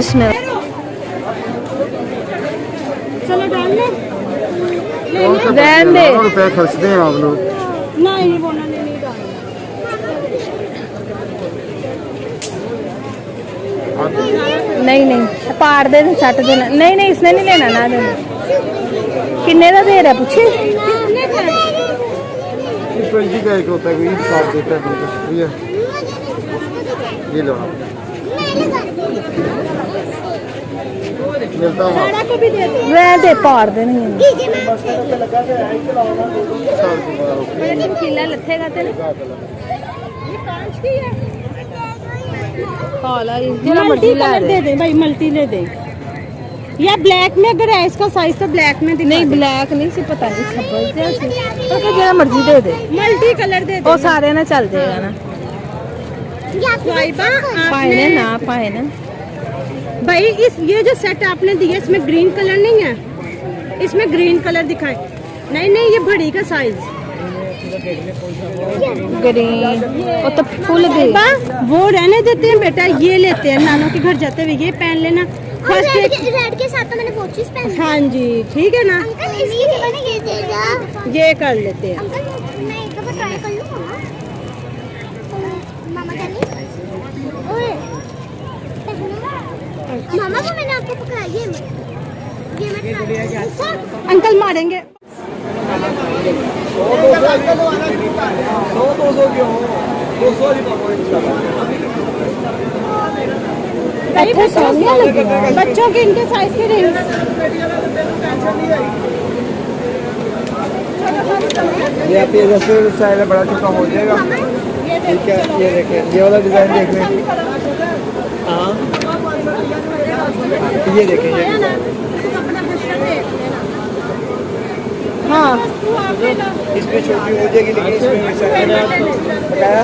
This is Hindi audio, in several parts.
इसमें चलो डाल ले रहन दे। रुपए खर्चते हैं आप लोग। नहीं वो ना नहीं डालना। नहीं नहीं पार दे छट देना। नहीं नहीं इसने नहीं लेना ना देना। किन्ने का दे रहा पूछे। कितने का? 20 का एक होता है, कोई साफ देता है बिल्कुल। शुक्रिया, ये लो आप। मिलता हूँ सारा को भी दे दो। वह दे पार दे नहीं खिला लथेगा तेरे काला जरा मल्टी कलर दे दे भाई, मल्टी ले दे। या ब्लैक में अगर है इसका साइज तो ब्लैक में दिखा नहीं दे। ब्लैक नहीं सी पता नहीं समझते तो जरा मर्जी दे दे। मल्टी कलर दे दे। वो सारे ना चल जाएगा ना। स्वाइबा पाए आपने ना पाए ना भाई इस ये जो सेट आपने दिया इसमें ग्रीन कलर नहीं है, इसमें ग्रीन कलर दिखाए। नहीं नहीं ये बड़ी का साइज ग्रीन वो तो फुल दे। वो रहने देते हैं बेटा, ये लेते हैं नानों के घर जाते हुए, ये पहन लेना। फर्स्ट रेड के साथ तो मैंने बहुत चीज पहनी। हाँ जी ठीक है ना, अंकल इसकी जगह ना ये दे दो। ये कर लेते हैं। अंकल मैं एक बार ट्राई कर लूं मामा। मामा कर ली। ओए मामा को मैंने आपको पकड़ा, ये मत अंकल मारेंगे। 100-200 क्यों, 200 ही पाओ इंशाल्लाह। अच्छा सोनिया लगेगा बच्चों के इनके साइज के रिंग्स। ये आप ये जैसे स्टाइल है, बड़ा छोटा हो जाएगा। ठीक है, ये देखें, ये वाला डिजाइन देख लें। हाँ ये देखें, ये हाँ इसमें छोटी हो जाएगी लेकिन इसमें बताया।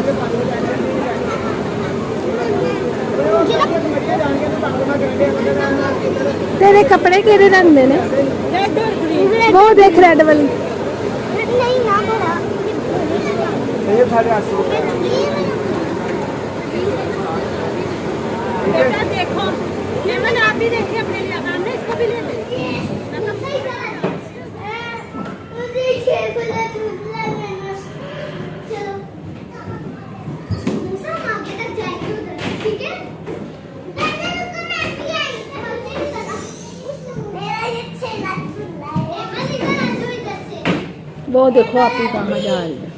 तेरे कपड़े केड़े रंग दे ने? वो देख रेड वाली। नहीं ना बड़ा ये 850 रुपये। बेटा देखो ये मैंने आप भी देखिए अपने लिए, हमने इसको भी ले लें। वो देखो आप ही कहाँ जा रही है।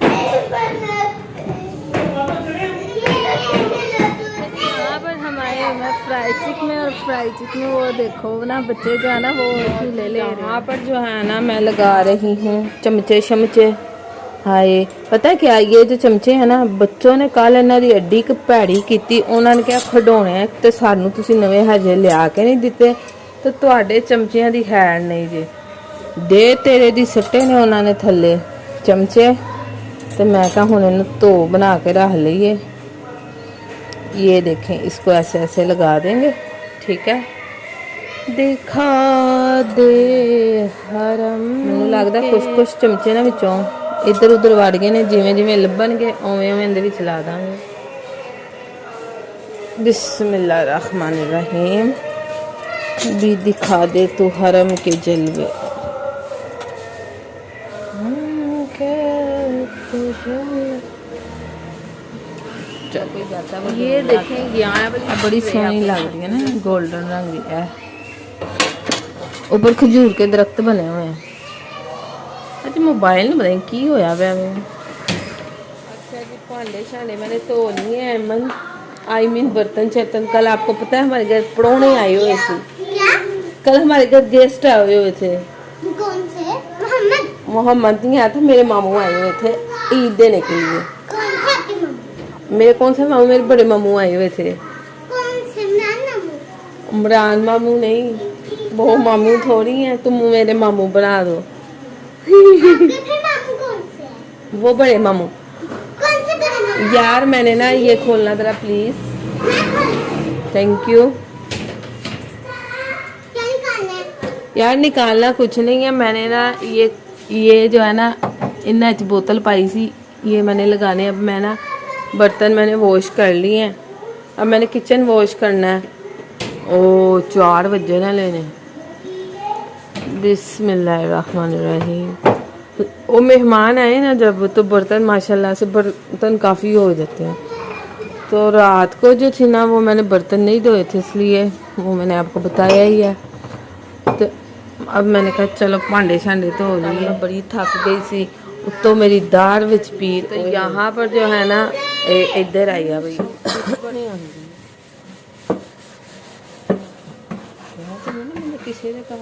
यहाँ पर हमारे फ्राई चिक में और फ्राई चिक में वो देखो ना बच्चे जो है ना वो ले ले। यहाँ पर जो है ना मैं लगा रही हूँ चमचे शमचे। हाय पता क्या, ये जो चमचे है ना बच्चों ने कल इन्हों की एड्डी क भैड़ी की। उन्होंने क्या खिडौने तो सानू तुसी नवे हजे लिया के नहीं दिते तो तुहाडे चमचियां दी हैड नहीं जे दे तेरे दी सट्टे ने उन्होंने थले चमचे। तो मैं कहा हुण इन्हूं धो बना के रख लीए। ये देखें इसको ऐसे ऐसे लगा देंगे। ठीक है दिखा दे हरम। मैनूं लगदा कुछ कुछ चमचे ना विचों इधर उधर वड़ गए ने, जिवें जिवें लभणगे उवें उवें इहदे विच ला दांगे। बिस्मिल्लाहिर्रहमानिर्रहीम। भी दिखा दे तू हरम के जलवे। ये देखें यहाँ बड़ी सोहनी लग रही है ना, गोल्डन रंग की है। ऊपर खजूर के दरख्त बने हुए हैं। अच्छा मोबाइल नहीं पता की होया वै। अच्छा जी भांडे शांडे मैंने धो लिए हैं। मन आई मीन बर्तन शर्तन। कल आपको पता है हमारे घर पड़ोने आए हुए थे। कल हमारे घर गेस्ट आए हुए थे। कौन से? मोहम्मद? मोहम्मद नहीं आया था, मेरे मामू आए हुए थे ईद देने के लिए। कौन से आपके मामू? मेरे कौन से मामू, मेरे बड़े मामू आए हुए थे। कौन से? इमरान मामू? इमरान मामू नहीं, वो मामू थोड़ी हैं, तुम मेरे मामू बना दो। आपके फिर मामू कौन से हैं? वो बड़े मामू। कौन से बड़े मामू? यार मैंने ना ये खोलना जरा प्लीज। मैं खोलूं? Thank you. क्या निकालना है? यार निकालना कुछ नहीं है। मैंने ना ये जो है ना इन्ना च बोतल पाई सी, ये मैंने लगाने। अब मैं ना बर्तन मैंने वॉश कर लिए हैं। अब मैंने किचन वॉश करना है ओ 4 बजे ना लेने। बिस्मिल्लाहिर्रहमानिर्रहीम। वो मेहमान आए ना जब, तो बर्तन माशाल्लाह से बर्तन काफ़ी हो जाते हैं। तो रात को जो थी ना वो मैंने बर्तन नहीं धोए थे, इसलिए वो मैंने आपको बताया ही है। तो अब मैंने कहा चलो भांडे शांडे तो हो गई है, बड़ी थक गई सी, तो मेरी दाढ़ विच पीर। तो यहाँ पर जो है ना इधर आई है भाई किसी ने कहा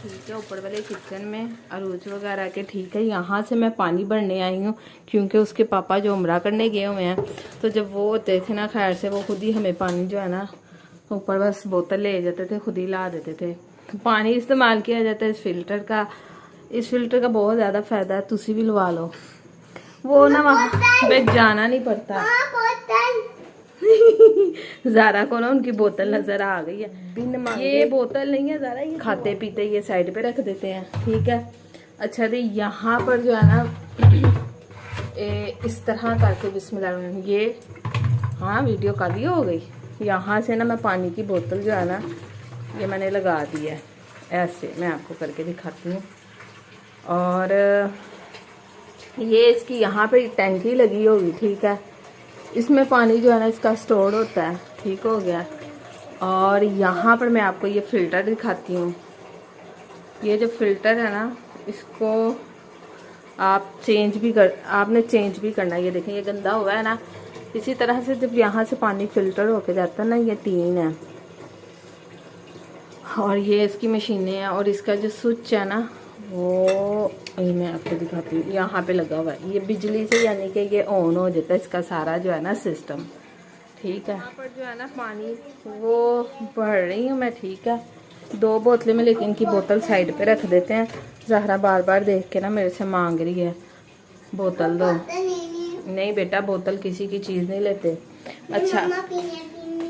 ठीक है। ऊपर वाले किचन में अरूज वगैरह के ठीक है। यहाँ से मैं पानी भरने आई हूँ क्योंकि उसके पापा जो उम्रा करने गए हुए हैं, तो जब वो होते थे ना खैर से, वो खुद ही हमें पानी जो है ना ऊपर बस बोतल ले जाते थे, खुद ही ला देते थे। पानी इस्तेमाल किया जाता है इस फिल्टर का। इस फिल्टर का बहुत ज़्यादा फायदा है, तुसी भी लवा लो। वो ना वहाँ पे जाना नहीं पड़ता। ज़ारा को ना उनकी बोतल नजर आ गई है। ये बोतल नहीं है ज़ारा, ये खाते पीते ये साइड पे रख देते हैं, ठीक है। अच्छा तो यहाँ पर जो है ना इस तरह करके बिस्मिल्लाह, ये हाँ वीडियो काली हो गई। यहाँ से ना मैं पानी की बोतल जो है ना ये मैंने लगा दी है, ऐसे मैं आपको करके दिखाती हूँ। और ये इसकी यहाँ पे टैंकी लगी होगी, ठीक है। इसमें पानी जो है ना इसका स्टोर होता है, ठीक हो गया। और यहाँ पर मैं आपको ये फ़िल्टर दिखाती हूँ। ये जो फ़िल्टर है ना इसको आप आपने चेंज भी करना है। ये देखें ये गंदा हुआ है ना, इसी तरह से जब यहाँ से पानी फ़िल्टर होके जाता है ना, ये टीन है और ये इसकी मशीनें हैं। और इसका जो स्विच है ना वो ये मैं आपको दिखाती हूँ, यहाँ पे लगा हुआ है। ये बिजली से यानी कि ये ऑन हो जाता है इसका सारा जो है ना सिस्टम, ठीक है। यहाँ पर जो है ना पानी वो भर रही हूँ मैं, ठीक है। 2 बोतलें में, लेकिन इनकी बोतल साइड पे रख देते हैं। ज़हरा बार बार देख के ना मेरे से मांग रही है बोतल दो। नहीं बेटा बोतल किसी की चीज़ नहीं लेते। अच्छा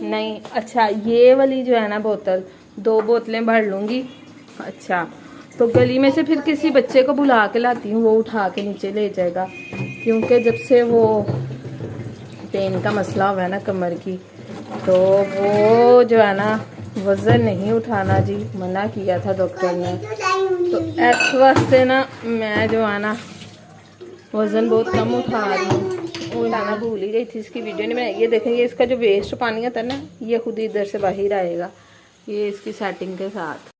नहीं, अच्छा ये वाली जो है ना बोतल 2 बोतलें भर लूँगी। अच्छा तो गली में से फिर किसी बच्चे को बुला के लाती हूँ, वो उठा के नीचे ले जाएगा, क्योंकि जब से वो पेन का मसला हुआ है ना कमर की, तो वो जो है ना वज़न नहीं उठाना जी, मना किया था डॉक्टर ने। तो इस वास्ते ना मैं जो है ना वज़न बहुत कम उठा रही हूँ। वो लाना भूल ही गई थी, इसकी वीडियो नहीं बनाई। ये देखेंगे इसका जो वेस्ट पानी आता है ना ये खुद ही इधर से बाहर आएगा, ये इसकी सेटिंग के साथ।